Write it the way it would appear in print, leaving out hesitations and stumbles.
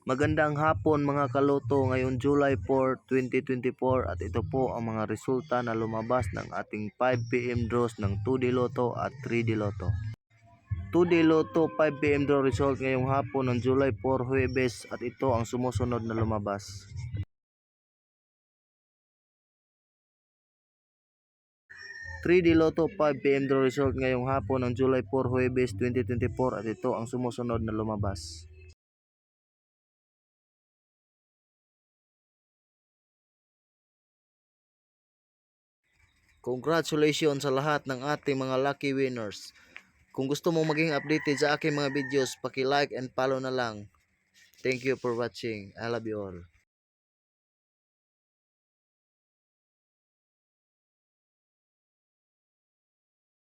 Magandang hapon mga kaloto, ngayon July 4, 2024 at ito po ang mga resulta na lumabas ng ating 5pm draws ng 2D Lotto at 3D Lotto. 2D Lotto 5pm draw result ngayong hapon ng July 4, Huwebes at ito ang sumusunod na lumabas. 3D Lotto 5pm draw result ngayong hapon ng July 4, Huwebes 2024 at ito ang sumusunod na lumabas. 'Congratulations sa lahat ng ating mga lucky winners. Kung gusto mo maging updated sa aking mga videos, paki-like and follow na lang. Thank you for watching. I love you all.